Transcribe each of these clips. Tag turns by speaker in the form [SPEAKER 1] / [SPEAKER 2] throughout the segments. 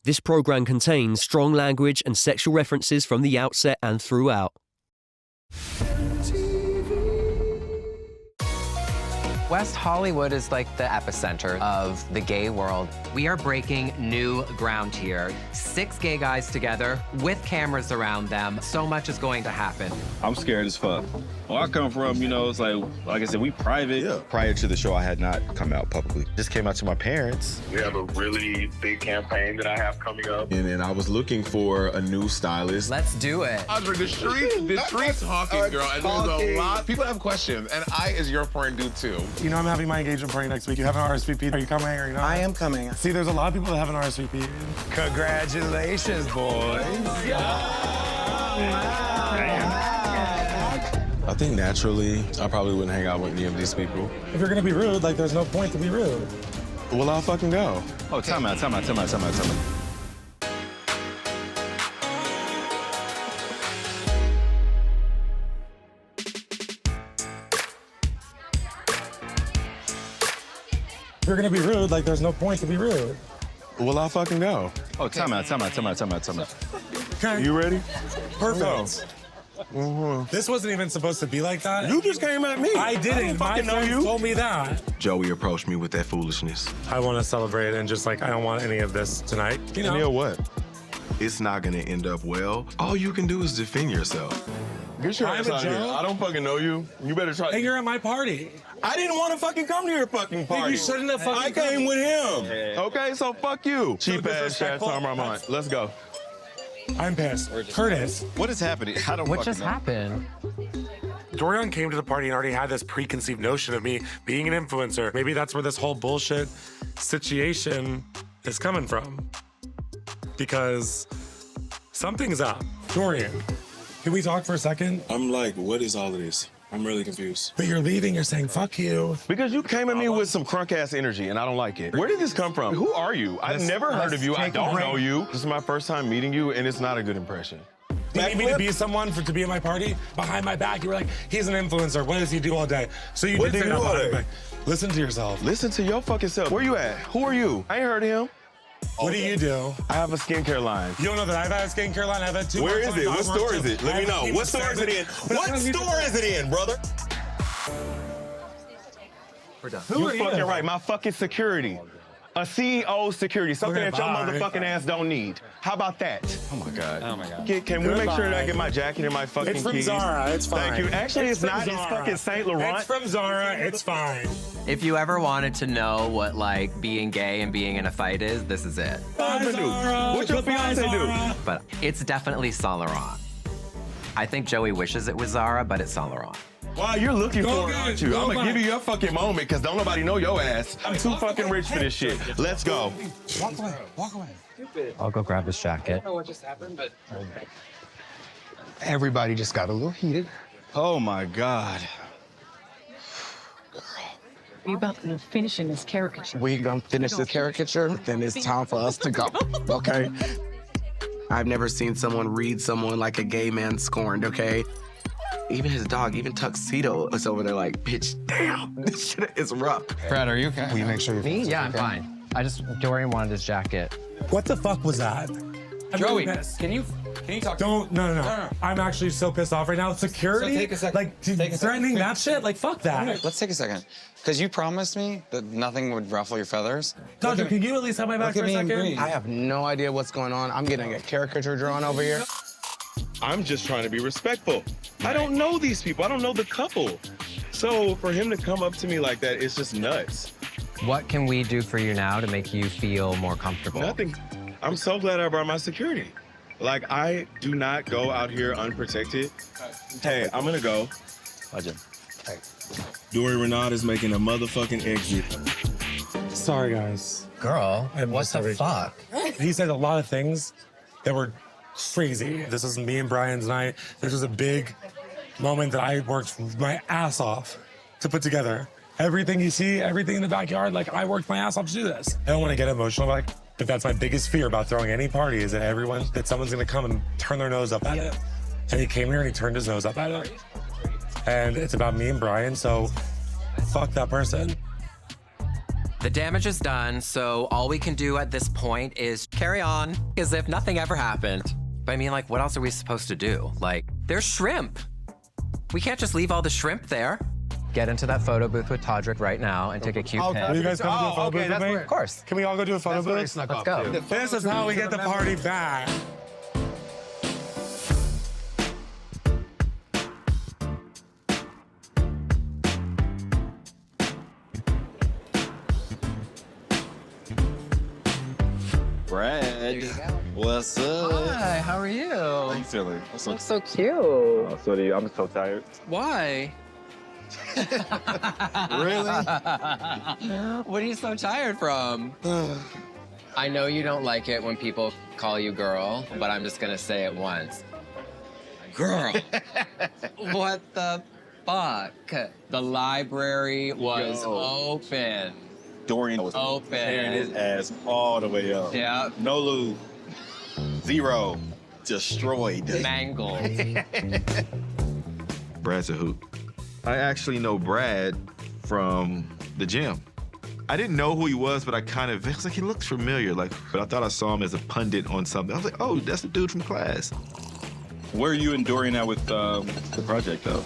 [SPEAKER 1] This program contains strong language and sexual references from the outset and throughout.
[SPEAKER 2] West Hollywood is like the epicenter of the gay world. We are breaking new ground here. 6 gay guys together with cameras around them. So much is going to happen.
[SPEAKER 3] I'm scared as fuck. Where I come from, you know, it's like I said, we private.
[SPEAKER 4] Yeah. Prior to the show, I had not come out publicly. Just came out to my parents.
[SPEAKER 5] We have a really big campaign that I have coming up.
[SPEAKER 4] And then I was looking for a new stylist.
[SPEAKER 2] Let's do it.
[SPEAKER 6] Audrey, the streets talking, girl, and there's a lot. People have questions, and I, as your friend, do too.
[SPEAKER 7] You know I'm having my engagement party next week. You have an RSVP. Are you coming or you not?
[SPEAKER 8] I am coming.
[SPEAKER 7] See, there's a lot of people that have an RSVP.
[SPEAKER 8] Congratulations, boys.
[SPEAKER 4] I think naturally, I probably wouldn't hang out with any of these people.
[SPEAKER 7] If you're gonna be rude, like there's no point to be rude.
[SPEAKER 4] Well, I'll fucking go.
[SPEAKER 3] Oh, time out.
[SPEAKER 7] If you're gonna be rude, like there's no point to be rude.
[SPEAKER 4] Well, I'll fucking go.
[SPEAKER 3] Oh, time out.
[SPEAKER 7] Okay.
[SPEAKER 4] You ready?
[SPEAKER 7] Perfect. This wasn't even supposed to be like that.
[SPEAKER 4] You just came at me.
[SPEAKER 7] I didn't. My friends told me that.
[SPEAKER 4] Joey approached me with that foolishness.
[SPEAKER 7] I want to celebrate and just like, I don't want any of this tonight. You know?
[SPEAKER 4] You know what? It's not gonna end up well. All you can do is defend yourself.
[SPEAKER 6] Get your
[SPEAKER 7] I'm
[SPEAKER 6] ass
[SPEAKER 7] a
[SPEAKER 6] out of here.
[SPEAKER 7] Joe.
[SPEAKER 6] I don't fucking know you. You better try.
[SPEAKER 7] Hey, you're at my party.
[SPEAKER 4] I didn't want to fucking come to your fucking party.
[SPEAKER 7] You shouldn't have fucking
[SPEAKER 4] I came with him. Okay, so fuck you. Cheap ass
[SPEAKER 7] disrespectful.
[SPEAKER 4] time on mine. Let's go.
[SPEAKER 7] I'm pissed. Curtis.
[SPEAKER 3] What is happening? I don't
[SPEAKER 2] What
[SPEAKER 3] fucking
[SPEAKER 2] just
[SPEAKER 3] know.
[SPEAKER 2] happened?
[SPEAKER 7] Dorian came to the party and already had this preconceived notion of me being an influencer. Maybe that's where this whole bullshit situation is coming from. Because something's up. Dorian, can we talk for a second?
[SPEAKER 4] I'm like, what is all of this? I'm really confused.
[SPEAKER 7] But you're leaving, you're saying, fuck you.
[SPEAKER 4] Because you came at me with some crunk-ass energy, and I don't like it. Where did this come from? Who are you? I've never heard of you. I don't know you. This is my first time meeting you, and it's not a good impression.
[SPEAKER 7] You need me to be someone to be at my party? Behind my back, you were like, he's an influencer. What does he do all day? So you
[SPEAKER 4] What
[SPEAKER 7] did
[SPEAKER 4] do
[SPEAKER 7] say
[SPEAKER 4] you
[SPEAKER 7] that
[SPEAKER 4] do all
[SPEAKER 7] behind my
[SPEAKER 4] day?
[SPEAKER 7] back. Listen to yourself.
[SPEAKER 4] Listen to your fucking self. Where you at? Who are you? I ain't heard of him.
[SPEAKER 7] What do you do?
[SPEAKER 4] I have a skincare line.
[SPEAKER 7] You don't know that I've had a skincare line? I've had 2
[SPEAKER 4] Where
[SPEAKER 7] months
[SPEAKER 4] is
[SPEAKER 7] on
[SPEAKER 4] it?
[SPEAKER 7] my
[SPEAKER 4] What
[SPEAKER 7] dog
[SPEAKER 4] store
[SPEAKER 7] work
[SPEAKER 4] is
[SPEAKER 7] too.
[SPEAKER 4] it? Let
[SPEAKER 7] I
[SPEAKER 4] me
[SPEAKER 7] have
[SPEAKER 4] know.
[SPEAKER 7] people
[SPEAKER 4] What store is it in?
[SPEAKER 7] But
[SPEAKER 4] What store is it in, brother?
[SPEAKER 2] We're done.
[SPEAKER 7] Who are
[SPEAKER 4] You fucking
[SPEAKER 7] you?
[SPEAKER 4] right. My fucking security. A CEO security. Something
[SPEAKER 7] Okay,
[SPEAKER 4] that your
[SPEAKER 7] bye.
[SPEAKER 4] motherfucking ass don't need. How about that?
[SPEAKER 3] Oh my god.
[SPEAKER 4] Can we make sure that I get my jacket and my fucking
[SPEAKER 7] It's from
[SPEAKER 4] keys?
[SPEAKER 7] Zara. It's fine.
[SPEAKER 4] Thank you. Actually, it's
[SPEAKER 7] from
[SPEAKER 4] not. It's
[SPEAKER 7] Zara.
[SPEAKER 4] fucking Saint Laurent.
[SPEAKER 7] It's from Zara. It's fine.
[SPEAKER 2] If you ever wanted to know what like being gay and being in a fight is, this is it.
[SPEAKER 7] Bye, Zara.
[SPEAKER 4] What your
[SPEAKER 7] Goodbye,
[SPEAKER 4] fiance do?
[SPEAKER 7] Zara.
[SPEAKER 2] But it's definitely Saint Laurent. I think Joey wishes it was Zara, but it's Saint Laurent.
[SPEAKER 4] Wow, you're looking
[SPEAKER 7] Go
[SPEAKER 4] for it,
[SPEAKER 7] get
[SPEAKER 4] aren't
[SPEAKER 7] it.
[SPEAKER 4] you?
[SPEAKER 7] Go
[SPEAKER 4] I'm gonna
[SPEAKER 7] back.
[SPEAKER 4] give you your fucking moment, because don't nobody know your ass. I'm too fucking rich for this shit. Let's go.
[SPEAKER 7] Walk away. Walk away.
[SPEAKER 2] I'll go grab his jacket.
[SPEAKER 8] Everybody just got a little heated.
[SPEAKER 3] Oh my god.
[SPEAKER 9] We about to finish in this caricature.
[SPEAKER 8] We gonna finish this caricature, then it's time for us to go, okay? I've never seen someone read someone like a gay man scorned, okay? Even his dog, even Tuxedo is over there like, bitch, damn, this shit is rough.
[SPEAKER 6] Brad, are you okay?
[SPEAKER 8] Will you make sure you're
[SPEAKER 2] Me? Yeah, I'm fine. Dorian wanted his jacket.
[SPEAKER 7] What the fuck was that? I'm
[SPEAKER 10] Joey,
[SPEAKER 7] really pissed.
[SPEAKER 10] can you talk?
[SPEAKER 7] Don't, no. I'm actually so pissed off right now. Security?
[SPEAKER 10] So take a second.
[SPEAKER 7] Like, threatening that shit? Like, fuck that.
[SPEAKER 10] Let's take a second. Because you promised me that nothing would ruffle your feathers.
[SPEAKER 7] Doctor, can you at least have my back
[SPEAKER 10] Look
[SPEAKER 7] for
[SPEAKER 10] at
[SPEAKER 7] a
[SPEAKER 10] me and
[SPEAKER 7] second?
[SPEAKER 10] breathe.
[SPEAKER 8] I have no idea what's going on. I'm getting a caricature drawn over here.
[SPEAKER 4] I'm just trying to be respectful. I don't know these people. I don't know the couple. So for him to come up to me like that, it's just nuts.
[SPEAKER 2] What can we do for you now to make you feel more comfortable?
[SPEAKER 4] Nothing. I'm so glad I brought my security. Like, I do not go out here unprotected. Hey, I'm gonna go. Dorian Renaud is making a motherfucking exit.
[SPEAKER 7] Sorry, guys.
[SPEAKER 2] Girl,
[SPEAKER 7] I'm
[SPEAKER 2] what
[SPEAKER 7] sorry.
[SPEAKER 2] the fuck?
[SPEAKER 7] He said a lot of things that were crazy. This is me and Brian's night. This was a big moment that I worked my ass off to put together. Everything you see, everything in the backyard, like I worked my ass off to do this. I don't want to get emotional, but that's my biggest fear about throwing any party is that someone's gonna come and turn their nose up at it. And he came here and he turned his nose up at it. And it's about me and Brian, so fuck that person.
[SPEAKER 2] The damage is done, so all we can do at this point is carry on as if nothing ever happened. But I mean, like, what else are we supposed to do? Like, there's shrimp. We can't just leave all the shrimp there. Get into that photo booth with Todrick right now and take a cute pic.
[SPEAKER 7] Will you guys come to do a photo booth with me?
[SPEAKER 2] Of course.
[SPEAKER 7] Can we all go do a photo booth?
[SPEAKER 2] Let's go.
[SPEAKER 7] This is how we get the party back.
[SPEAKER 3] Brad, what's up?
[SPEAKER 2] Hi, how are you?
[SPEAKER 3] How you feeling?
[SPEAKER 2] You look so cute.
[SPEAKER 3] I'm so tired.
[SPEAKER 2] Why?
[SPEAKER 3] Really?
[SPEAKER 2] What are you so tired from? I know you don't like it when people call you girl, but I'm just gonna say it once. Girl. What the fuck? The library was open.
[SPEAKER 3] Dorian was
[SPEAKER 2] Open.
[SPEAKER 3] tearing his ass all the way up.
[SPEAKER 2] Yeah.
[SPEAKER 3] No lube. Zero. Destroyed.
[SPEAKER 2] Mangled.
[SPEAKER 4] Brad's a hoot. I actually know Brad from the gym. I didn't know who he was, but I was like, he looks familiar. But I thought I saw him as a pundit on something. I was like, oh, that's the dude from class.
[SPEAKER 3] Where are you and Dorian at with the project, though?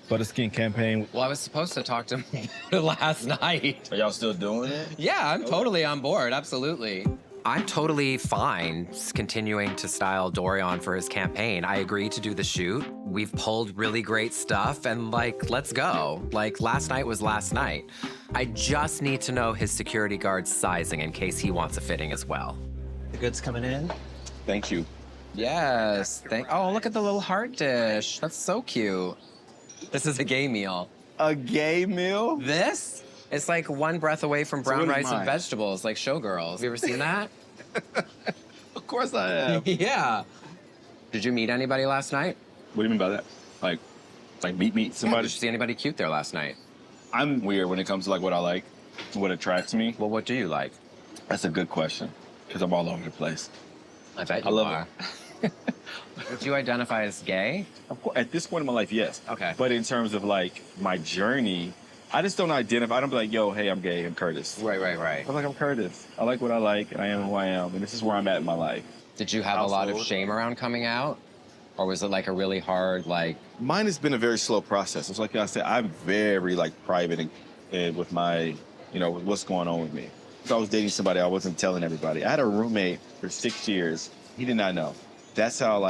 [SPEAKER 3] For the skin campaign.
[SPEAKER 2] Well, I was supposed to talk to him last night.
[SPEAKER 3] Are y'all still doing it?
[SPEAKER 2] Yeah, I'm totally on board, absolutely. I'm totally fine continuing to style Dorion for his campaign. I agreed to do the shoot. We've pulled really great stuff and let's go. Last night was last night. I just need to know his security guard's sizing in case he wants a fitting as well.
[SPEAKER 1] The goods coming in.
[SPEAKER 3] Thank you.
[SPEAKER 2] Yes, oh, look at the little heart dish. That's so cute. This is a gay meal.
[SPEAKER 3] A gay meal?
[SPEAKER 2] This? It's like one breath away from brown
[SPEAKER 3] really
[SPEAKER 2] rice
[SPEAKER 3] mine.
[SPEAKER 2] and vegetables, like Showgirls. Have you ever seen that?
[SPEAKER 3] Of course I have.
[SPEAKER 2] Yeah. Did you meet anybody last night?
[SPEAKER 3] What do you mean by that? Like meet somebody?
[SPEAKER 2] Did you see anybody cute there last night?
[SPEAKER 3] I'm weird when it comes to what I like, what attracts me.
[SPEAKER 2] Well, what do you like?
[SPEAKER 3] That's a good question, because I'm all over the place.
[SPEAKER 2] I bet you
[SPEAKER 3] I love
[SPEAKER 2] are. Would you identify as gay?
[SPEAKER 3] Of course, at this point in my life, yes.
[SPEAKER 2] Okay.
[SPEAKER 3] But in terms of my journey, I just don't identify. I don't be like, yo, hey, I'm gay, I'm Curtis.
[SPEAKER 2] Right.
[SPEAKER 3] I'm like, I'm Curtis. I like what I like, and I am who I am, and this is where I'm at in my life.
[SPEAKER 2] Did you have a lot of shame around coming out? Or was it a really hard,
[SPEAKER 3] Mine has been a very slow process. It's like I said, I'm very private and with my, with what's going on with me. If I was dating somebody, I wasn't telling everybody. I had a roommate for 6 years. He did not know. That's how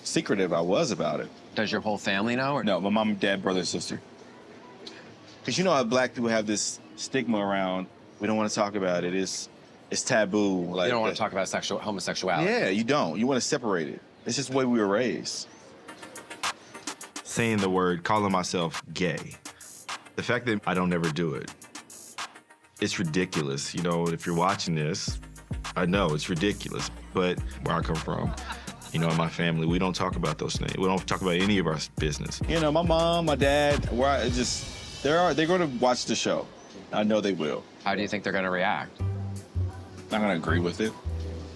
[SPEAKER 3] secretive I was about it.
[SPEAKER 2] Does your whole family know? Or
[SPEAKER 3] no, my mom, dad, brother, and sister. Because you know how black people have this stigma around, we don't want to talk about it. It's taboo.
[SPEAKER 2] You don't want to talk about homosexuality.
[SPEAKER 3] Yeah, you don't. You want to separate it. It's just the way we were raised.
[SPEAKER 4] Saying the word, calling myself gay. The fact that I don't ever do it, it's ridiculous. If you're watching this, I know it's ridiculous. But where I come from, in my family, we don't talk about those things. We don't talk about any of our business.
[SPEAKER 3] My mom, my dad, they're going to watch the show. I know they will.
[SPEAKER 2] How do you think they're going to react?
[SPEAKER 3] I'm going to agree with it.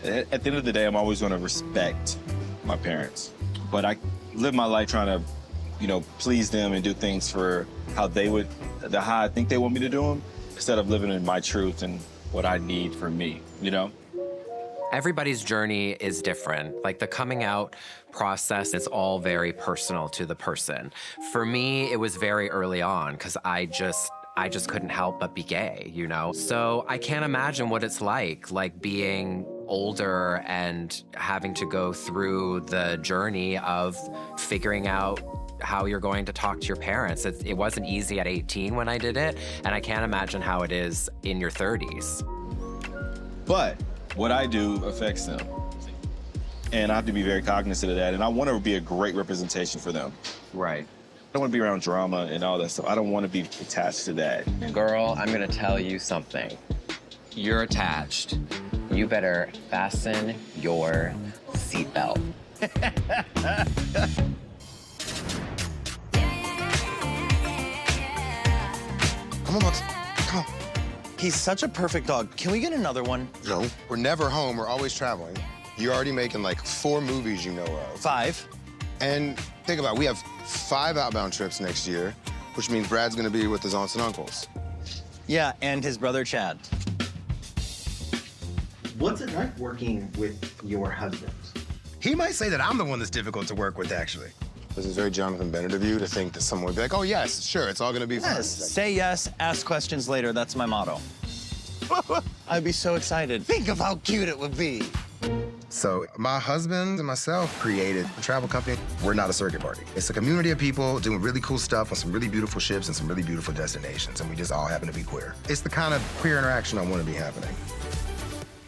[SPEAKER 3] At the end of the day, I'm always going to respect my parents. But I live my life trying to, please them and do things for how I think they want me to do them, instead of living in my truth and what I need for me,
[SPEAKER 2] Everybody's journey is different. The coming out process is all very personal to the person. For me, it was very early on because I just couldn't help but be gay, So I can't imagine what it's like being older and having to go through the journey of figuring out how you're going to talk to your parents. It wasn't easy at 18 when I did it, and I can't imagine how it is in your 30s.
[SPEAKER 3] But what I do affects them. And I have to be very cognizant of that. And I want to be a great representation for them.
[SPEAKER 2] Right.
[SPEAKER 3] I don't want to be around drama and all that stuff. I don't want to be attached to that.
[SPEAKER 2] Girl, I'm going to tell you something. You're attached. You better fasten your seatbelt.
[SPEAKER 11] Come on, Bucks. Come on. He's such a perfect dog. Can we get another one?
[SPEAKER 12] No. We're never home. We're always traveling. You're already making 4 movies you know of.
[SPEAKER 11] 5.
[SPEAKER 12] And think about it. We have 5 outbound trips next year, which means Brad's going to be with his aunts and uncles.
[SPEAKER 11] Yeah, and his brother Chad.
[SPEAKER 13] What's it like working with your husband?
[SPEAKER 12] He might say that I'm the one that's difficult to work with, actually. This is very Jonathan Bennett of you to think that someone would be like, oh, yes, sure, it's all gonna be fine.
[SPEAKER 11] Yes, say yes, ask questions later. That's my motto. I'd be so excited. Think of how cute it would be.
[SPEAKER 12] So my husband and myself created a travel company. We're not a circuit party. It's a community of people doing really cool stuff on some really beautiful ships and some really beautiful destinations, and we just all happen to be queer. It's the kind of queer interaction I want to be happening.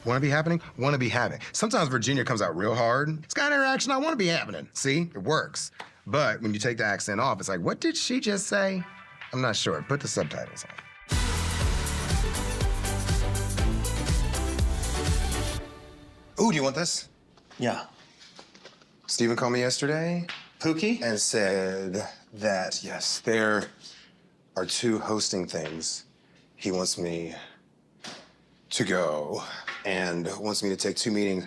[SPEAKER 12] Want to be happening? Want to be having. Sometimes Virginia comes out real hard. It's the kind of interaction I want to be happening. See, it works. But when you take the accent off, it's like, what did she just say? I'm not sure. Put the subtitles on. Ooh, do you want this?
[SPEAKER 11] Yeah.
[SPEAKER 12] Steven called me yesterday.
[SPEAKER 11] Pookie?
[SPEAKER 12] And said that, yes, there are 2 hosting things. He wants me to go and wants me to take 2 meetings.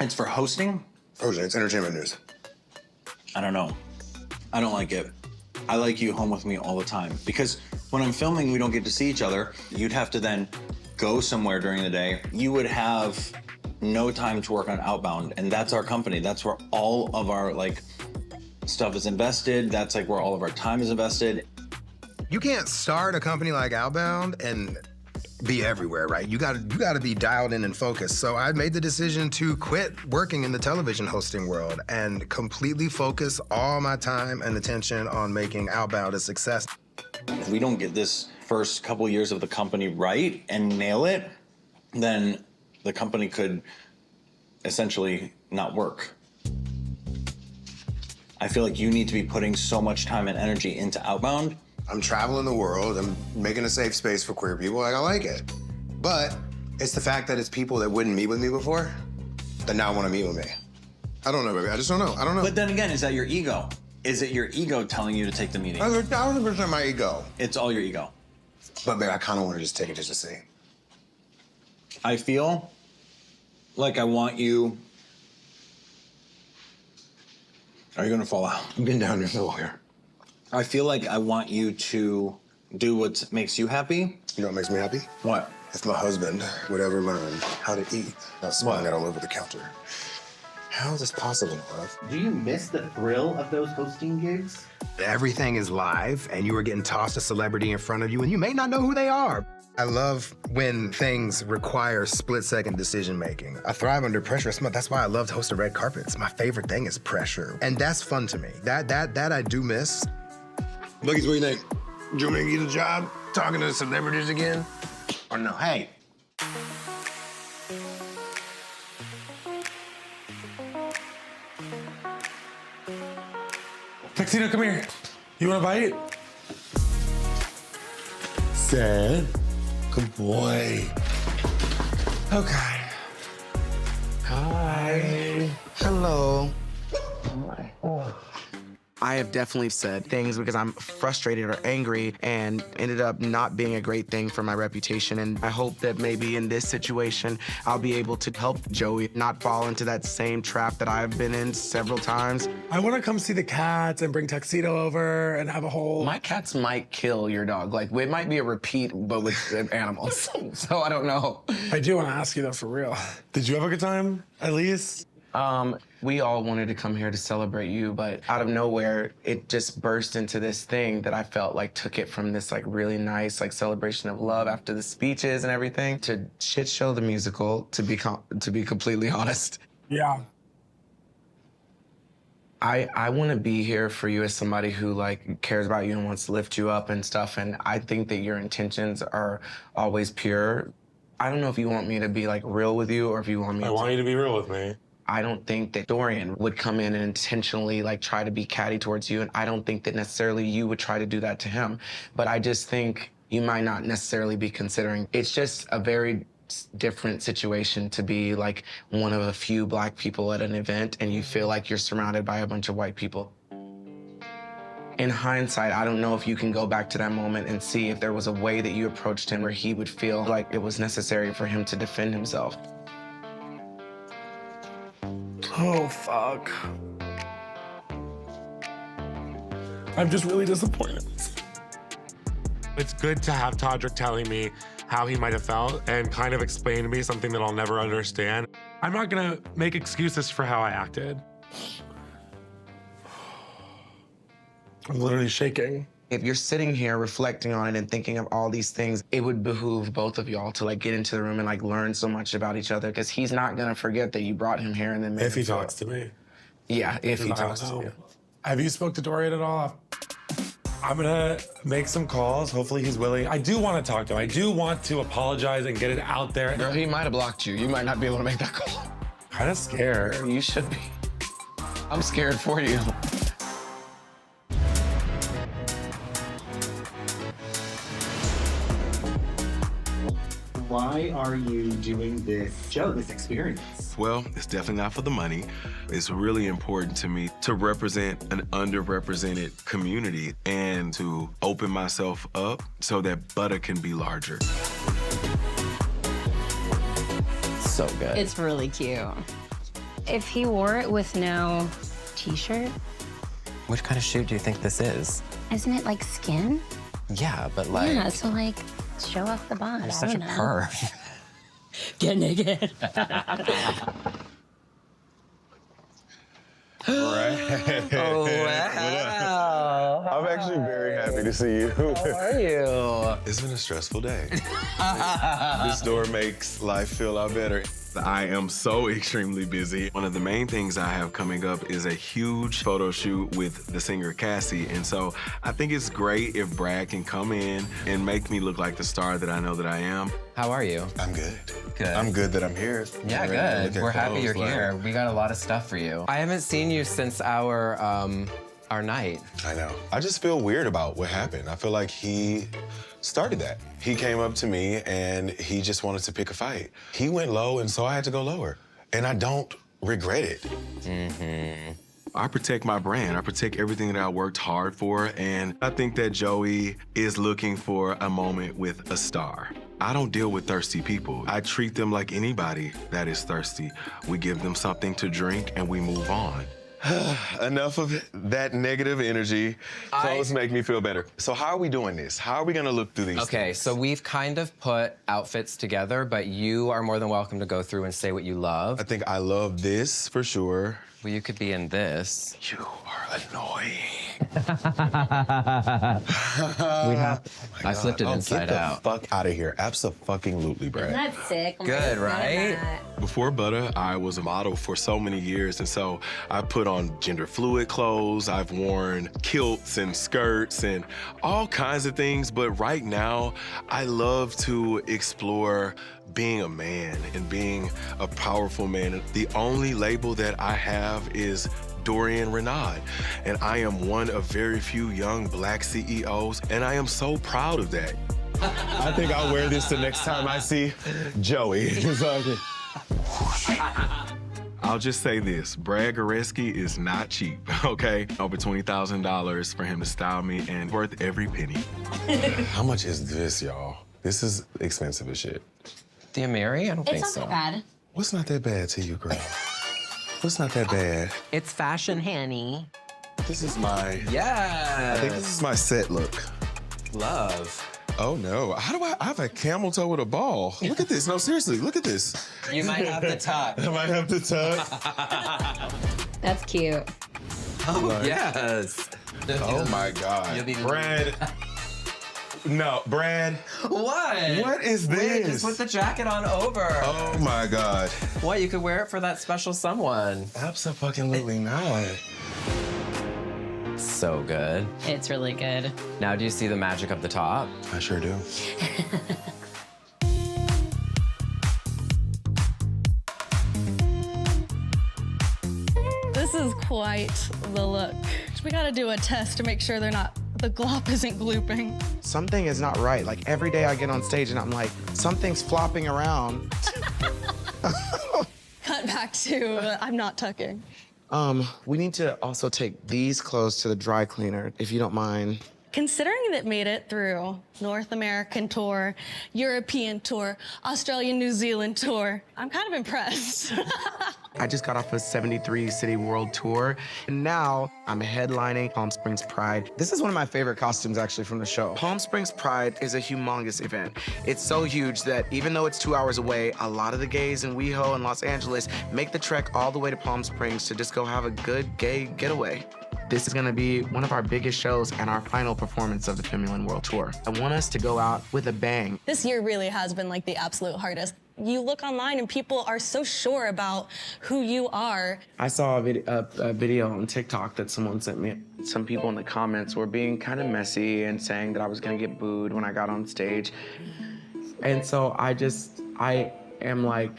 [SPEAKER 11] It's for hosting?
[SPEAKER 12] Hosting, it's entertainment news.
[SPEAKER 11] I don't know. I don't like it. I like you home with me all the time because when I'm filming, we don't get to see each other. You'd have to then go somewhere during the day. You would have no time to work on Outbound, and that's our company. That's where all of our stuff is invested. That's where all of our time is invested.
[SPEAKER 12] You can't start a company like Outbound and be everywhere, right? You gotta be dialed in and focused. So I made the decision to quit working in the television hosting world and completely focus all my time and attention on making Outbound a success.
[SPEAKER 11] If we don't get this first couple years of the company right and nail it, then the company could essentially not work. I feel like you need to be putting so much time and energy into Outbound.
[SPEAKER 12] I'm traveling the world. I'm making a safe space for queer people. I like it. But it's the fact that it's people that wouldn't meet with me before that now want to meet with me. I don't know, baby. I just don't know. I don't know.
[SPEAKER 11] But then again, is that your ego? Is it your ego telling you to take the meeting?
[SPEAKER 12] 1,000% my ego.
[SPEAKER 11] It's all your ego.
[SPEAKER 12] But babe, I kind of want to just take it just to see.
[SPEAKER 11] I feel like I want you. Are you gonna fall out?
[SPEAKER 12] I've been down here for a while.
[SPEAKER 11] I feel like I want you to do what makes you happy.
[SPEAKER 12] You know what makes me happy?
[SPEAKER 11] What?
[SPEAKER 12] If my husband would ever learn how to eat, not spying it all over the counter. How is this possible, love?
[SPEAKER 13] Do you miss the thrill of those hosting gigs?
[SPEAKER 12] Everything is live, and you are getting tossed a celebrity in front of you, and you may not know who they are. I love when things require split-second decision-making. I thrive under pressure. That's why I loved hosting red carpets. My favorite thing is pressure, and that's fun to me. That I do miss. Boogies, what do you think? Do you want me to get a job talking to celebrities again? Or no? Hey.
[SPEAKER 7] Tuxedo, come here. You want a bite? Sad. Good boy. Okay.
[SPEAKER 8] Hi. Hello. Hi. Oh. I have definitely said things because I'm frustrated or angry and ended up not being a great thing for my reputation. And I hope that maybe in this situation, I'll be able to help Joey not fall into that same trap that I've been in several times.
[SPEAKER 7] I want to come see the cats and bring Tuxedo over and have a whole...
[SPEAKER 8] My cats might kill your dog. It might be a repeat, but with animals. So I don't know.
[SPEAKER 7] I do want to ask you though, for real. Did you have a good time, at least?
[SPEAKER 8] We all wanted to come here to celebrate you, but out of nowhere, it just burst into this thing that I felt took it from this really nice celebration of love after the speeches and everything to shit show the musical, to be completely honest.
[SPEAKER 7] Yeah.
[SPEAKER 8] I want to be here for you as somebody who cares about you and wants to lift you up and stuff, and I think that your intentions are always pure. I don't know if you want me to be real with you or if you want me
[SPEAKER 7] I want you to be real with me.
[SPEAKER 8] I don't think that Dorian would come in and intentionally try to be catty towards you, and I don't think that necessarily you would try to do that to him. But I just think you might not necessarily be considering. It's just a very different situation to be one of a few black people at an event and you feel like you're surrounded by a bunch of white people. In hindsight, I don't know if you can go back to that moment and see if there was a way that you approached him where he would feel like it was necessary for him to defend himself.
[SPEAKER 7] Oh, fuck. I'm just really disappointed. It's good to have Todrick telling me how he might have felt and kind of explain to me something that I'll never understand. I'm not gonna make excuses for how I acted. I'm literally shaking.
[SPEAKER 8] If you're sitting here reflecting on it and thinking of all these things, it would behoove both of y'all to like get into the room and like learn so much about each other, because he's not gonna forget that you brought him here and then made
[SPEAKER 7] If he
[SPEAKER 8] him feel
[SPEAKER 7] talks to me.
[SPEAKER 8] Yeah, if he talks to you.
[SPEAKER 7] Have you spoke to Dorian at all? I'm gonna make some calls. Hopefully he's willing. I do want to talk to him. I do want to apologize and get it out there.
[SPEAKER 8] Girl, he might have blocked you. You might not be able to make that call.
[SPEAKER 7] Kind of scared.
[SPEAKER 8] You should be. I'm scared for you.
[SPEAKER 13] Why are you doing this show, this experience?
[SPEAKER 4] Well, it's definitely not for the money. It's really important to me to represent an underrepresented community and to open myself up so that Buttah can be larger.
[SPEAKER 2] So good.
[SPEAKER 14] It's really cute. If he wore it with no t-shirt,
[SPEAKER 2] Which kind of shoot do you think this is?
[SPEAKER 14] isn't it like skin?
[SPEAKER 2] Yeah, but like...
[SPEAKER 14] Yeah, so like show off the bod.
[SPEAKER 2] You're
[SPEAKER 14] I
[SPEAKER 2] such a
[SPEAKER 14] don't know.
[SPEAKER 2] perv.
[SPEAKER 14] Get naked.
[SPEAKER 6] Oh, wow. I'm actually very happy to see you.
[SPEAKER 2] How are you?
[SPEAKER 6] It's been a stressful day. This door makes life feel a lot better.
[SPEAKER 4] I am so extremely busy. One of the main things I have coming up is a huge photo shoot with the singer Cassie. And so I think it's great if Brad can come in and make me look like the star that I know that I am.
[SPEAKER 2] How are you?
[SPEAKER 6] I'm good.
[SPEAKER 2] Good.
[SPEAKER 6] I'm good that I'm here.
[SPEAKER 2] Yeah, good. We're happy you're here. We got a lot of stuff for you. I haven't seen you since our night.
[SPEAKER 6] I know. I just feel weird about what happened. I feel like he started that. He came up to me and he just wanted to pick a fight. He went low and so I had to go lower. And I don't regret it.
[SPEAKER 4] Mm-hmm. I protect my brand. I protect everything that I worked hard for. And I think that Joey is looking for a moment with a star. I don't deal with thirsty people. I treat them like anybody that is thirsty. We give them something to drink and we move on.
[SPEAKER 6] Enough of that negative energy. Clothes make me feel better. So how are we doing this? How are we gonna look through these
[SPEAKER 2] Okay,
[SPEAKER 6] things?
[SPEAKER 2] so we've kind of put outfits together, but you are more than welcome to go through and say what you love.
[SPEAKER 6] I think I love this for sure.
[SPEAKER 2] Well, you could be in this.
[SPEAKER 6] You are annoying.
[SPEAKER 2] I flipped it inside out.
[SPEAKER 6] Get the fuck out of here. Abso-fucking-lutely, Brad.
[SPEAKER 14] That's sick. Oh my
[SPEAKER 2] Good,
[SPEAKER 14] God,
[SPEAKER 2] right?
[SPEAKER 14] that.
[SPEAKER 4] Before Buttah, I was a model for so many years, and so I put on gender fluid clothes. I've worn kilts and skirts and all kinds of things, but right now, I love to explore being a man and being a powerful man. The only label that I have is Dorian Renaud, and I am one of very few young Black CEOs, and I am so proud of that.
[SPEAKER 6] I think I'll wear this the next time I see Joey.
[SPEAKER 4] I'll just say this, Brad Goreski is not cheap, okay? Over $20,000 for him to style me and worth every penny.
[SPEAKER 6] How much is this, y'all? This is expensive as shit.
[SPEAKER 2] Do you marry? I don't think
[SPEAKER 14] It's
[SPEAKER 2] so.
[SPEAKER 14] not that bad.
[SPEAKER 6] What's not that bad to you, girl? What's not that bad?
[SPEAKER 2] It's fashion, honey.
[SPEAKER 6] This is my...
[SPEAKER 2] Yeah.
[SPEAKER 6] I think this is my set look.
[SPEAKER 2] Love.
[SPEAKER 6] Oh, no. How do I have a camel toe with a ball? Look at this. No, seriously, look at this.
[SPEAKER 2] You might have to tuck.
[SPEAKER 6] I might have to tuck.
[SPEAKER 14] That's cute.
[SPEAKER 2] Oh, yes.
[SPEAKER 6] Oh, my God.
[SPEAKER 2] You'll be
[SPEAKER 6] Brad. No, Brad.
[SPEAKER 2] What?
[SPEAKER 6] What is this?
[SPEAKER 2] Wait, just put the jacket on over.
[SPEAKER 6] Oh, my God.
[SPEAKER 2] What, you could wear it for that special someone.
[SPEAKER 6] Absolutely not.
[SPEAKER 2] So good.
[SPEAKER 14] It's really good.
[SPEAKER 2] Now, do you see the magic of the top?
[SPEAKER 6] I sure do.
[SPEAKER 15] This is quite the look. We gotta do a test to make sure the glop isn't glooping.
[SPEAKER 8] Something is not right. Like every day I get on stage and I'm like, something's flopping around.
[SPEAKER 15] Cut back to I'm not tucking.
[SPEAKER 8] We need to also take these clothes to the dry cleaner, if you don't mind.
[SPEAKER 15] Considering that made it through North American tour, European tour, Australian, New Zealand tour, I'm kind of impressed.
[SPEAKER 8] I just got off a 73-city world tour, and now I'm headlining Palm Springs Pride. This is one of my favorite costumes, actually, from the show. Palm Springs Pride is a humongous event. It's so huge that even though it's 2 hours away, a lot of the gays in WeHo and Los Angeles make the trek all the way to Palm Springs to just go have a good gay getaway. This is gonna be one of our biggest shows and our final performance of the Feminine World Tour. I want us to go out with a bang.
[SPEAKER 15] This year really has been like the absolute hardest. You look online and people are so sure about who you are.
[SPEAKER 8] I saw a video on TikTok that someone sent me. Some people in the comments were being kind of messy and saying that I was gonna get booed when I got on stage. And so I am like,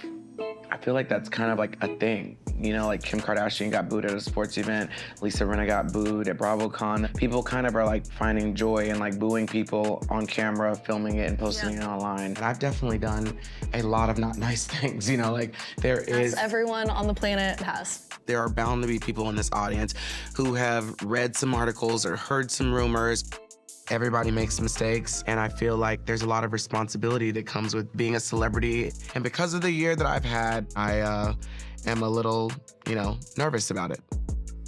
[SPEAKER 8] I feel like that's kind of like a thing. You know, like Kim Kardashian got booed at a sports event. Lisa Rinna got booed at BravoCon. People kind of are like finding joy in like booing people on camera, filming it and posting it online. And I've definitely done a lot of not nice things, you know, like
[SPEAKER 15] As everyone on the planet has.
[SPEAKER 8] There are bound to be people in this audience who have read some articles or heard some rumors. Everybody makes mistakes, and I feel like there's a lot of responsibility that comes with being a celebrity. And because of the year that I've had, I am a little, nervous about it.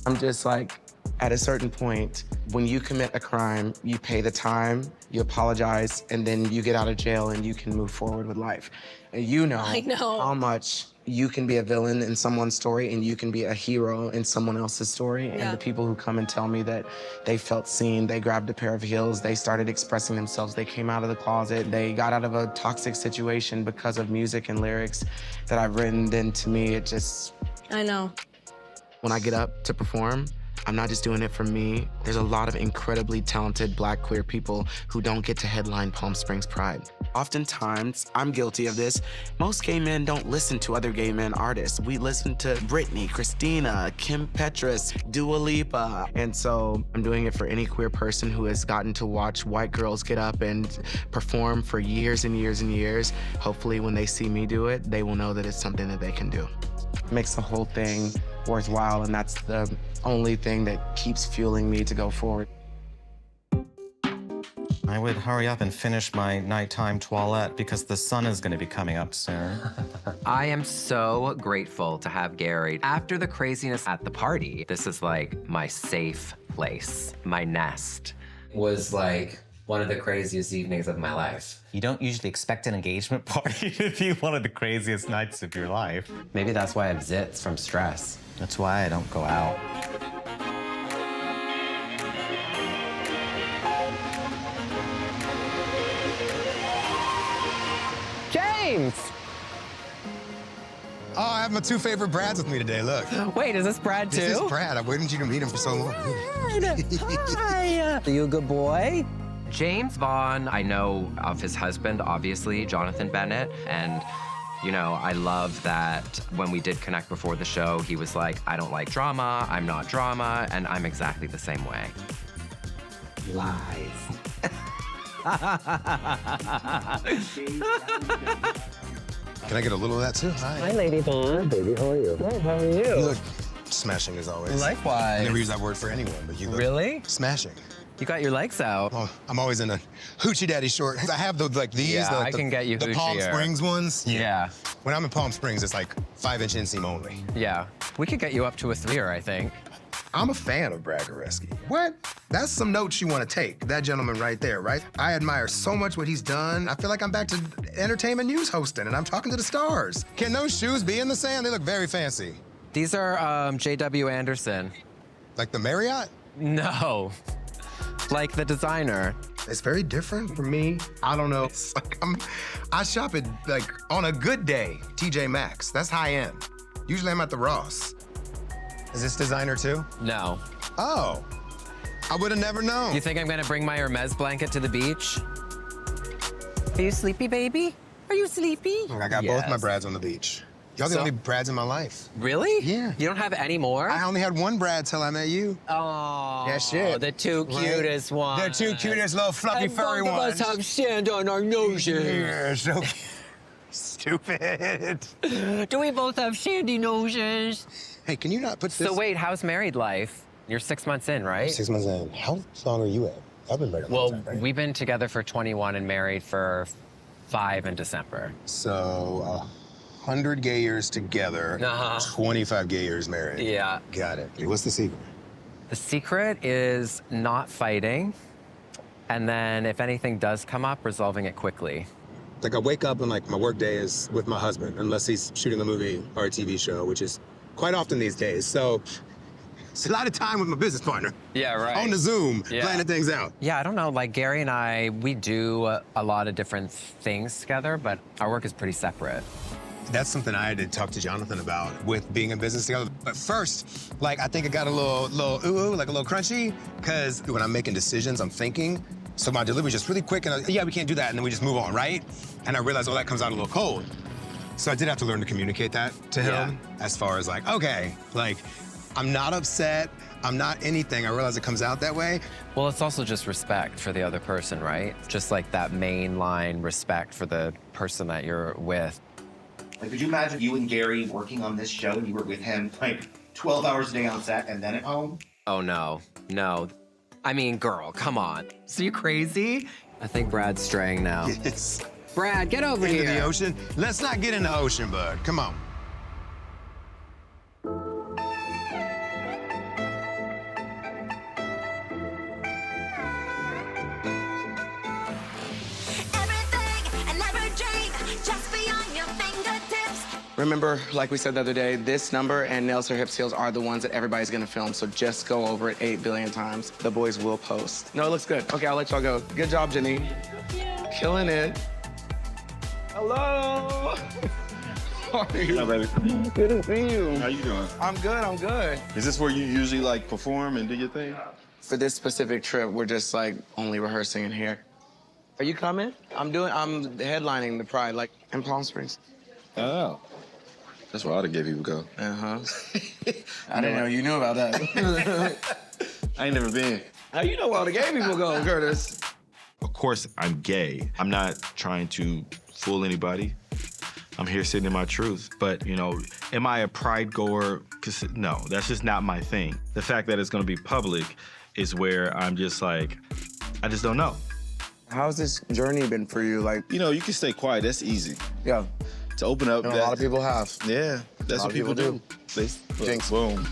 [SPEAKER 8] I'm just like, at a certain point, when you commit a crime, you pay the time, you apologize, and then you get out of jail and you can move forward with life. And
[SPEAKER 15] I know
[SPEAKER 8] how much you can be a villain in someone's story and you can be a hero in someone else's story.
[SPEAKER 15] Yeah.
[SPEAKER 8] And the people who come and tell me that they felt seen, they grabbed a pair of heels, they started expressing themselves, they came out of the closet, they got out of a toxic situation because of music and lyrics that I've written, then to me, it just...
[SPEAKER 15] I know.
[SPEAKER 8] When I get up to perform, I'm not just doing it for me. There's a lot of incredibly talented Black queer people who don't get to headline Palm Springs Pride. Oftentimes, I'm guilty of this. Most gay men don't listen to other gay men artists. We listen to Britney, Christina, Kim Petras, Dua Lipa. And so I'm doing it for any queer person who has gotten to watch white girls get up and perform for years and years and years. Hopefully when they see me do it, they will know that it's something that they can do. It makes the whole thing worthwhile, and that's the only thing that keeps fueling me to go forward.
[SPEAKER 16] I would hurry up and finish my nighttime toilette because the sun is going to be coming up soon.
[SPEAKER 2] I am so grateful to have Gary. After the craziness at the party, this is like my safe place, my nest.
[SPEAKER 17] Was like one of the craziest evenings of my life.
[SPEAKER 16] You don't usually expect an engagement party to be one of the craziest nights of your life.
[SPEAKER 17] Maybe that's why I have zits from stress.
[SPEAKER 16] That's why I don't go out.
[SPEAKER 2] James!
[SPEAKER 12] Oh, I have my two favorite Brads with me today, look.
[SPEAKER 2] Wait, is this Brad too?
[SPEAKER 12] This is Brad. I waited you to meet him for so long.
[SPEAKER 2] Hi! Are you a good boy? James Vaughan, I know of his husband, obviously, Jonathan Bennett, and I love that when we did connect before the show, he was like, I don't like drama, I'm not drama, and I'm exactly the same way.
[SPEAKER 17] Lies.
[SPEAKER 12] Can I get a little of that too?
[SPEAKER 2] Hi, Lady Vaughan.
[SPEAKER 12] Hi, baby. How are you?
[SPEAKER 2] Good, how are you?
[SPEAKER 12] You look smashing as always.
[SPEAKER 2] Likewise.
[SPEAKER 12] I never use that word for anyone, but you look
[SPEAKER 2] really
[SPEAKER 12] smashing.
[SPEAKER 2] You got your legs out.
[SPEAKER 12] Oh, I'm always in a hoochie daddy short. I have those like these.
[SPEAKER 2] Yeah, I can get you
[SPEAKER 12] the Palm
[SPEAKER 2] hoochier.
[SPEAKER 12] Springs ones.
[SPEAKER 2] Yeah.
[SPEAKER 12] When I'm in Palm Springs, it's like 5-inch inseam only.
[SPEAKER 2] Yeah. We could get you up to a 3-er, I think.
[SPEAKER 12] I'm a fan of Brad Goreski. What? That's some notes you want to take. That gentleman right there, right? I admire so much what he's done. I feel like I'm back to entertainment news hosting, and I'm talking to the stars. Can those shoes be in the sand? They look very fancy.
[SPEAKER 2] These are J.W. Anderson.
[SPEAKER 12] Like the Marriott?
[SPEAKER 2] No. Like the designer.
[SPEAKER 12] It's very different for me. I don't know. It's like I shop at, like, on a good day, TJ Maxx. That's high end. Usually I'm at the Ross. Is this designer too?
[SPEAKER 2] No.
[SPEAKER 12] Oh. I would have never known.
[SPEAKER 2] You think I'm gonna bring my Hermes blanket to the beach? Are you sleepy, baby? Are you sleepy?
[SPEAKER 12] I got both my Brads on the beach. Y'all the only Brads in my life.
[SPEAKER 2] Really?
[SPEAKER 12] Yeah.
[SPEAKER 2] You don't have any more?
[SPEAKER 12] I only had one Brad till I met you.
[SPEAKER 2] Oh.
[SPEAKER 12] Yeah, shit.
[SPEAKER 2] The two cutest ones.
[SPEAKER 12] The two cutest little fluffy furry ones.
[SPEAKER 2] Both of us have sand on our noses.
[SPEAKER 12] Yeah, so stupid.
[SPEAKER 2] Do we both have sandy noses?
[SPEAKER 12] Hey, can you not put this?
[SPEAKER 2] So wait, how's married life? You're 6 months in, right?
[SPEAKER 12] 6 months in. How long are you at?
[SPEAKER 6] I've been married.
[SPEAKER 2] Well, we've been together for 21 and married for 5 in December.
[SPEAKER 12] So, 100 gay years together, 25 gay years married.
[SPEAKER 2] Yeah.
[SPEAKER 12] Got it. What's the secret?
[SPEAKER 2] The secret is not fighting, and then if anything does come up, resolving it quickly.
[SPEAKER 12] Like I wake up and like my work day is with my husband, unless he's shooting a movie or a TV show, which is quite often these days. So it's a lot of time with my business partner.
[SPEAKER 2] Yeah, right.
[SPEAKER 12] On the Zoom, planning things out.
[SPEAKER 2] Yeah, I don't know, like Gary and I, we do a lot of different things together, but our work is pretty separate.
[SPEAKER 12] That's something I had to talk to Jonathan about with being in business together. But first, like I think it got a little ooh, like a little crunchy, because when I'm making decisions, I'm thinking. So my delivery's just really quick, and yeah, we can't do that, and then we just move on, right? And I realized, oh, that comes out a little cold. So I did have to learn to communicate that to him, as far as like, okay, like, I'm not upset, I'm not anything. I realize it comes out that way.
[SPEAKER 2] Well, it's also just respect for the other person, right? Just like that mainline respect for the person that you're with.
[SPEAKER 13] Like, could you imagine you and Gary working on this show and you were with him like 12 hours a day on set and then at home?
[SPEAKER 2] Oh, no. No. I mean, girl, come on. So you crazy? I think Brad's straying now.
[SPEAKER 12] Yes.
[SPEAKER 2] Brad, get over here.
[SPEAKER 12] Into the ocean? Let's not get in the ocean, bud. Come on. Remember, like we said the other day, this number and Nails Her Hips Heels are the ones that everybody's gonna film, so just go over it 8 billion times. The boys will post. No, it looks good. Okay, I'll let y'all go. Good job, Jenny. Killing it. Hello. How are you?
[SPEAKER 3] Hi, baby.
[SPEAKER 12] Good to see you.
[SPEAKER 3] How you doing?
[SPEAKER 12] I'm good, I'm good.
[SPEAKER 3] Is this where you usually like perform and do your thing?
[SPEAKER 8] For this specific trip, we're just like only rehearsing in here. Are you coming? I'm headlining the Pride, like in Palm Springs.
[SPEAKER 3] Oh. That's where all the gay people go.
[SPEAKER 8] Uh-huh. I didn't know you knew about that.
[SPEAKER 3] I ain't never been.
[SPEAKER 8] How you know where all the gay people go, Curtis?
[SPEAKER 4] Of course, I'm gay. I'm not trying to fool anybody. I'm here sitting in my truth. But, you know, am I a pride goer? No, that's just not my thing. The fact that it's gonna be public is where I'm just like, I just don't know.
[SPEAKER 8] How's this journey been for you? Like,
[SPEAKER 3] you know, you can stay quiet. That's easy.
[SPEAKER 8] Yeah.
[SPEAKER 3] To open up.
[SPEAKER 8] A lot of people have.
[SPEAKER 3] Yeah, that's what people do.
[SPEAKER 8] Jinx.
[SPEAKER 3] Boom.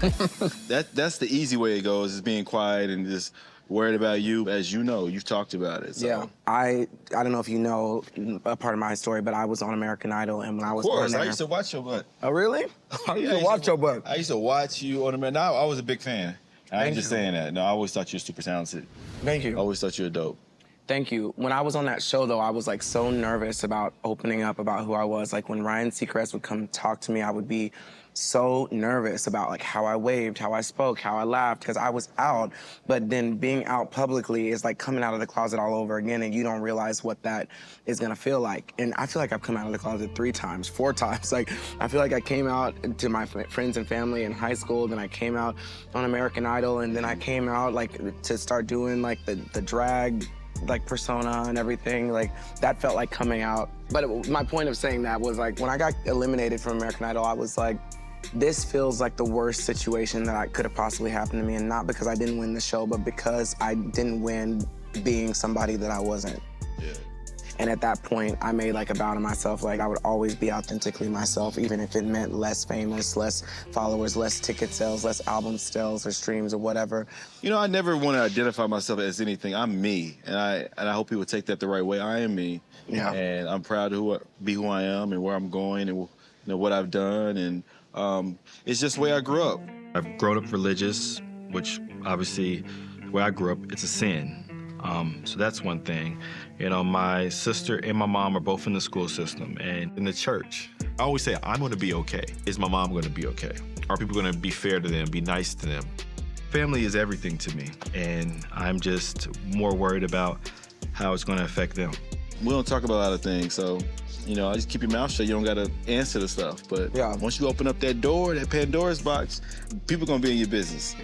[SPEAKER 3] That's the easy way it goes, is being quiet and just worried about you. As you know, you've talked about it. So.
[SPEAKER 8] Yeah. I don't know if you know a part of my story, but I was on American Idol, and when I was on there...
[SPEAKER 3] I used to watch your butt.
[SPEAKER 8] Oh, really? I used to watch your butt.
[SPEAKER 3] I used to watch you on American Idol. I was a big fan. I ain't just saying that. No, I always thought you were super talented.
[SPEAKER 8] Thank you.
[SPEAKER 3] I always thought you were dope.
[SPEAKER 8] Thank you. When I was on that show, though, I was like so nervous about opening up about who I was. Like when Ryan Seacrest would come talk to me, I would be so nervous about like how I waved, how I spoke, how I laughed, because I was out. But then being out publicly is like coming out of the closet all over again, and you don't realize what that is gonna feel like. And I feel like I've come out of the closet 3 times, 4 times. Like I feel like I came out to my friends and family in high school, then I came out on American Idol, and then I came out like to start doing like the drag like persona and everything. Like that felt like coming out. But my point of saying that was like when I got eliminated from American Idol, I was like, this feels like the worst situation that could have possibly happened to me, and not because I didn't win the show, but because I didn't win being somebody that I wasn't.
[SPEAKER 3] Yeah.
[SPEAKER 8] And at that point, I made like a vow to myself, like I would always be authentically myself, even if it meant less famous, less followers, less ticket sales, less album sales or streams or whatever.
[SPEAKER 3] You know, I never want to identify myself as anything. I'm me, and I hope people take that the right way. I am me.
[SPEAKER 8] Yeah.
[SPEAKER 3] And I'm proud to be who I am and where I'm going and you know what I've done, and it's just the way I grew up.
[SPEAKER 4] I've grown up religious, which obviously, where I grew up, it's a sin. So that's one thing. You know, my sister and my mom are both in the school system and in the church. I always say, I'm gonna be okay. Is my mom gonna be okay? Are people gonna be fair to them, be nice to them? Family is everything to me, and I'm just more worried about how it's gonna affect them.
[SPEAKER 3] We don't talk about a lot of things, so, you know, I just keep your mouth shut. You don't gotta answer the stuff. But
[SPEAKER 8] yeah,
[SPEAKER 3] once you open up that door, that Pandora's box, people gonna be in your business.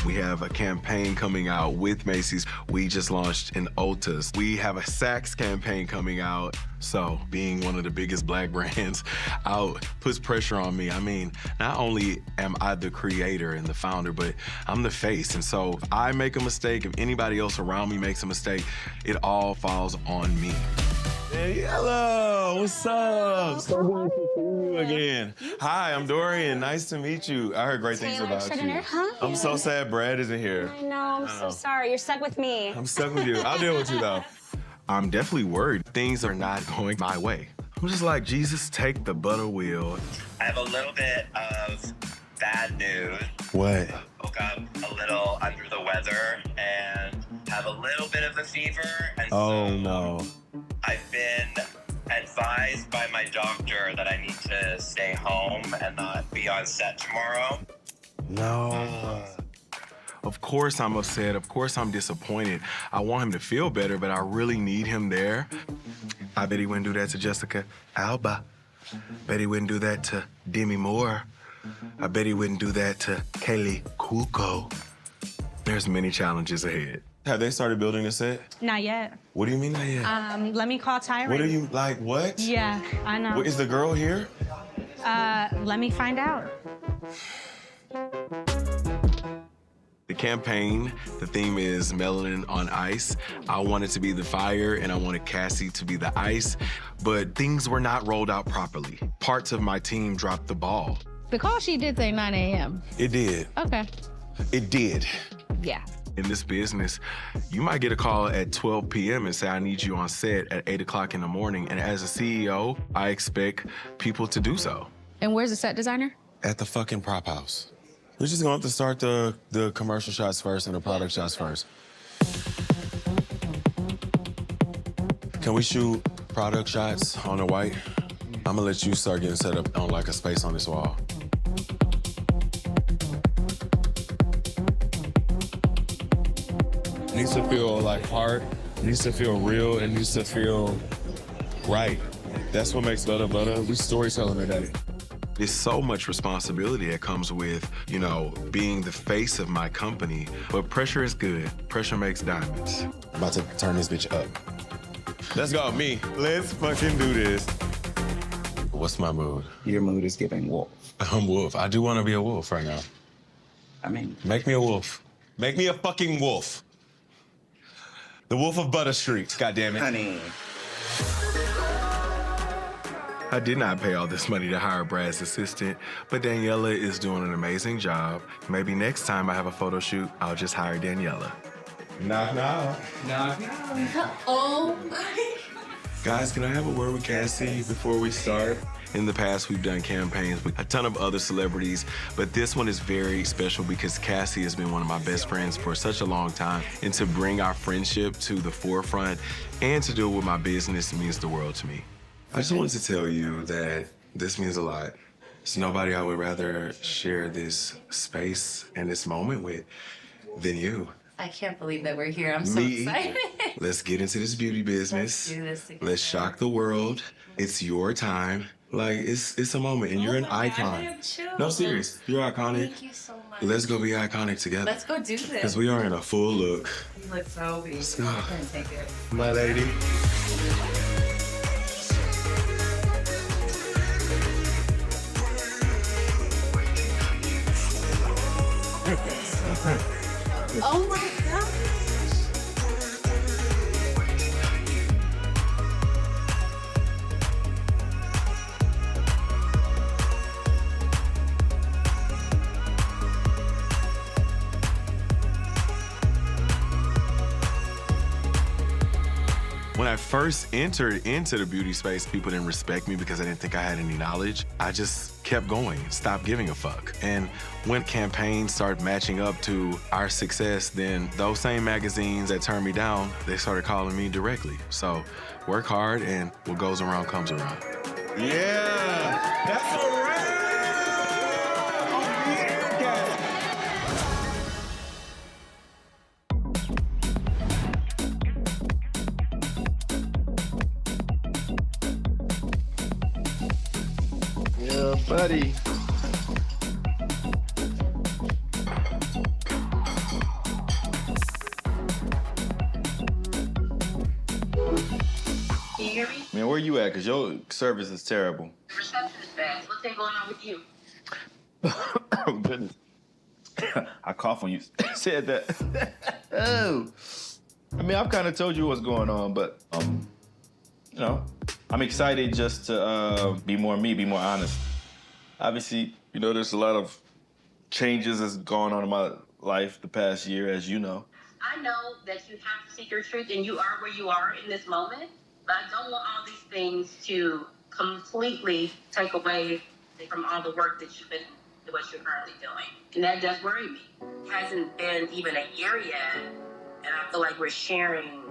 [SPEAKER 4] We have
[SPEAKER 6] a campaign coming out with Macy's. We just launched in Ulta's. We have a Saks campaign coming out. So being one of the biggest black brands out puts pressure on me. I mean, not only am I the creator and the founder, but I'm the face. And so if I make a mistake, if anybody else around me makes a mistake, it all falls on me. Hey, hello, what's up? So good to see you again. Hi, I'm Dorian. Nice to meet you. I heard great things about you.
[SPEAKER 18] Huh?
[SPEAKER 6] I'm so sad Brad isn't here.
[SPEAKER 18] I know, I'm so sorry. You're stuck with me.
[SPEAKER 6] I'm stuck with you. I'll deal with you, though. I'm definitely worried. Things are not going my way. I'm just like, Jesus, take the butter wheel.
[SPEAKER 19] I have a little bit of bad news.
[SPEAKER 6] What?
[SPEAKER 19] Woke up a little under the weather and have a little bit of a fever. And
[SPEAKER 6] Oh, no.
[SPEAKER 19] I've been advised by my doctor that I need to stay home and not be on set tomorrow.
[SPEAKER 6] No. Of course I'm upset. Of course I'm disappointed. I want him to feel better, but I really need him there. I bet he wouldn't do that to Jessica Alba. Bet he wouldn't do that to Demi Moore. I bet he wouldn't do that to Kaylee Kuko. There's many challenges ahead. Have they started building the set?
[SPEAKER 18] Not yet.
[SPEAKER 6] What do you mean not yet?
[SPEAKER 18] Let me call Tyron.
[SPEAKER 6] What are you, like, what?
[SPEAKER 18] Yeah, I know.
[SPEAKER 6] Is the girl here?
[SPEAKER 18] Let me find out.
[SPEAKER 6] The campaign, the theme is Melanin on Ice. I wanted to be the fire and I wanted Cassie to be the ice, but things were not rolled out properly. Parts of my team dropped the ball.
[SPEAKER 20] The call sheet did say 9 a.m.
[SPEAKER 6] It did.
[SPEAKER 20] Okay.
[SPEAKER 6] It did.
[SPEAKER 20] Yeah.
[SPEAKER 6] In this business, you might get a call at 12 p.m. and say, I need you on set at 8 o'clock in the morning. And as a CEO, I expect people to do so.
[SPEAKER 20] And where's the set designer?
[SPEAKER 6] At the fucking prop house. We're just going to have to start the commercial shots first and the product shots first. Can we shoot product shots on the white? I'm gonna let you start getting set up on like a space on this wall. It needs to feel like heart, it needs to feel real, it needs to feel right. That's what makes Buttah. We storytelling today. There's so much responsibility that comes with, you know, being the face of my company. But pressure is good. Pressure makes diamonds. I'm about to turn this bitch up. Let's go, me. Let's fucking do this. What's my mood?
[SPEAKER 10] Your mood is giving wolf.
[SPEAKER 6] I'm wolf. I do want to be a wolf right now.
[SPEAKER 10] I mean,
[SPEAKER 6] make me a wolf. Make me a fucking wolf. The wolf of Buttah Street, goddammit.
[SPEAKER 10] Honey.
[SPEAKER 6] I did not pay all this money to hire Brad's assistant, but Daniela is doing an amazing job. Maybe next time I have a photo shoot, I'll just hire Daniela. Knock, knock.
[SPEAKER 10] Knock, knock.
[SPEAKER 20] Oh my.
[SPEAKER 6] Guys, can I have a word with Cassie before we start? In the past, we've done campaigns with a ton of other celebrities, but this one is very special because Cassie has been one of my best friends for such a long time. And to bring our friendship to the forefront and to do it with my business means the world to me. I just wanted to tell you that this means a lot. There's nobody I would rather share this space and this moment with than you.
[SPEAKER 21] I can't believe that we're here. I'm so
[SPEAKER 6] Me.
[SPEAKER 21] excited.
[SPEAKER 6] Let's get into this beauty business.
[SPEAKER 21] Let's do this together.
[SPEAKER 6] Let's shock the world. It's your time. Like, it's a moment, and you're an icon. No, serious. You're iconic.
[SPEAKER 21] Thank you so much.
[SPEAKER 6] Let's go be iconic together.
[SPEAKER 21] Let's go do this.
[SPEAKER 6] Because we are in a full look.
[SPEAKER 21] You look so beautiful.
[SPEAKER 6] go.
[SPEAKER 21] I couldn't take it.
[SPEAKER 6] My lady.
[SPEAKER 21] Oh my God.
[SPEAKER 6] When I first entered into the beauty space, people didn't respect me because I didn't think I had any knowledge. I just kept going, stopped giving a fuck. And when campaigns started matching up to our success, then those same magazines that turned me down, they started calling me directly. So work hard and what goes around comes around. Yeah, that's a wrap!
[SPEAKER 10] Yeah, buddy.
[SPEAKER 21] you hear me?
[SPEAKER 3] Man, where you at? Because your service is terrible.
[SPEAKER 21] The reception is bad. What's been going on with you?
[SPEAKER 3] Oh, goodness. I coughed when you said that. Oh. I mean, I've kind of told you what's going on, but, you know, I'm excited just to be more me, be more honest. Obviously, you know, there's a lot of changes that's going on in my life the past year, as you know.
[SPEAKER 21] I know that you have to seek your truth and you are where you are in this moment, but I don't want all these things to completely take away from all the work that you've been, what you're currently doing. And that does worry me. It hasn't been even a year yet, and I feel like we're sharing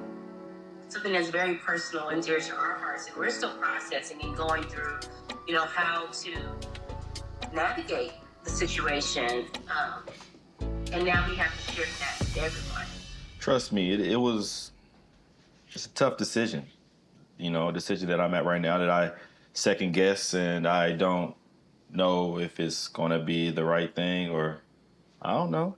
[SPEAKER 21] something that's very personal and dear to our hearts, and we're still processing and going through, you know, how to navigate the situation. And now we have to share that with everyone.
[SPEAKER 3] Trust me, it was just a tough decision. You know, a decision that I'm at right now that I second guess, and I don't know if it's gonna be the right thing, or I don't know.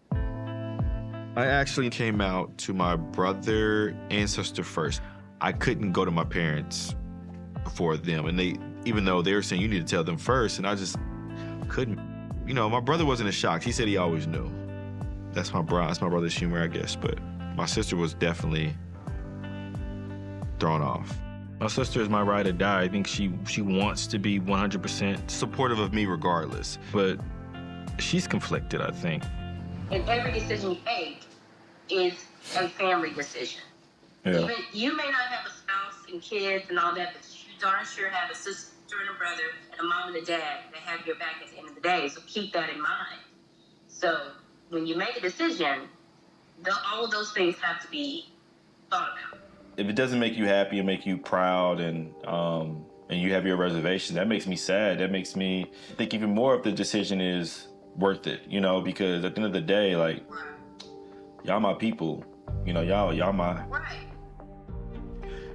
[SPEAKER 4] I actually came out to my brother and sister first. I couldn't go to my parents before them, and even though they were saying you need to tell them first, and I just couldn't. You know, my brother wasn't as shocked. He said he always knew. That's my brother's humor, I guess, but my sister was definitely thrown off. My sister is my ride or die. I think she wants to be 100% supportive of me regardless, but she's conflicted, I think.
[SPEAKER 21] And every decision you make is a family decision.
[SPEAKER 3] Yeah.
[SPEAKER 21] Even you may not have a spouse and kids and all that, but you darn sure have a sister and a brother and a mom and a dad that have your back at the end of the day. So keep that in mind. So when you make a decision, all of those things have to be thought about.
[SPEAKER 3] If it doesn't make you happy and make you proud, and you have your reservations, that makes me sad. That makes me think even more if the decision is worth it, you know, because at the end of the day, like, y'all my people, you know, y'all my...
[SPEAKER 21] Right.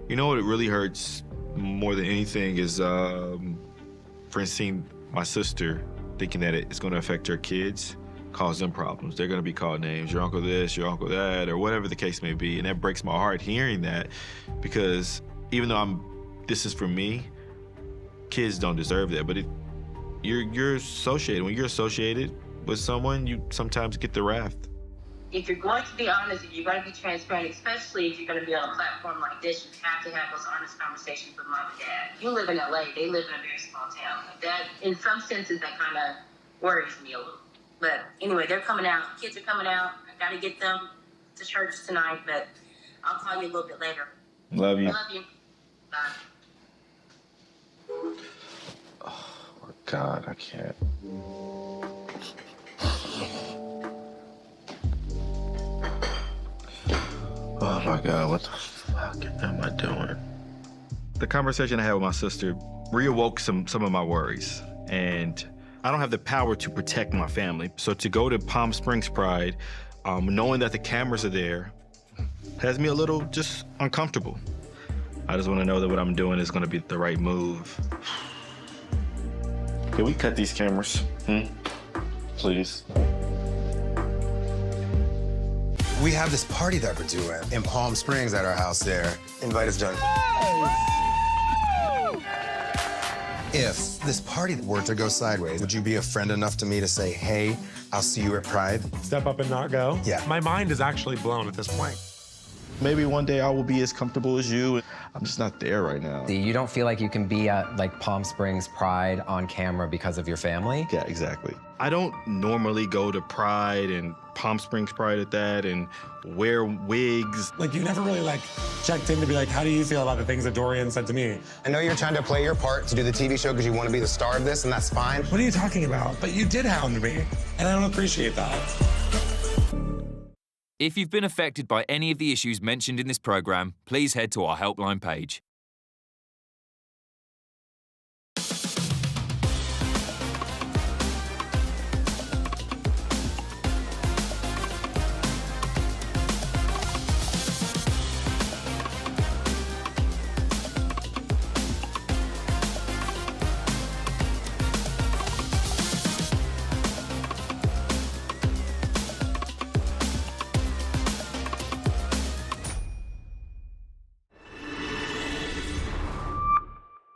[SPEAKER 4] You know what it really hurts more than anything is, for instance, my sister thinking that it's gonna affect her kids, cause them problems. They're gonna be called names, your uncle this, your uncle that, or whatever the case may be. And that breaks my heart hearing that, because even though this is for me, kids don't deserve that. But you're associated. When you're associated with someone, you sometimes get the wrath.
[SPEAKER 21] If you're going to be honest, if you're going to be transparent, especially if you're going to be on a platform like this, you have to have those honest conversations with mom and dad. You live in LA, they live in a very small town. That, in some senses, that kind of worries me a little. But anyway, they're coming out. Kids are coming out. I got to get them to church tonight, but I'll call you a little bit later.
[SPEAKER 3] Love you.
[SPEAKER 21] Love you. Bye.
[SPEAKER 3] Oh, God, I can't. Oh, my God, what the fuck am I doing?
[SPEAKER 4] The conversation I had with my sister reawoke some of my worries. And I don't have the power to protect my family. So to go to Palm Springs Pride, knowing that the cameras are there, has me a little just uncomfortable. I just want to know that what I'm doing is going to be the right move.
[SPEAKER 3] Can we cut these cameras? Please.
[SPEAKER 12] We have this party that we're doing in Palm Springs at our house there. Invite us, John. If this party were to go sideways, would you be a friend enough to me to say, hey, I'll see you at Pride?
[SPEAKER 7] Step up and not go?
[SPEAKER 12] Yeah.
[SPEAKER 7] My mind is actually blown at this point.
[SPEAKER 3] Maybe one day I will be as comfortable as you. I'm just not there right now.
[SPEAKER 2] You don't feel like you can be at like Palm Springs Pride on camera because of your family?
[SPEAKER 4] Yeah, exactly. I don't normally go to Pride and Palm Springs Pride at that and wear wigs.
[SPEAKER 7] Like, you never really, like, checked in to be like, how do you feel about the things that Dorian said to me?
[SPEAKER 12] I know you're trying to play your part to do the TV show because you want to be the star of this, and that's fine.
[SPEAKER 7] What are you talking about? But you did hound me, and I don't appreciate that.
[SPEAKER 5] If you've been affected by any of the issues mentioned in this programme, please head to our helpline page.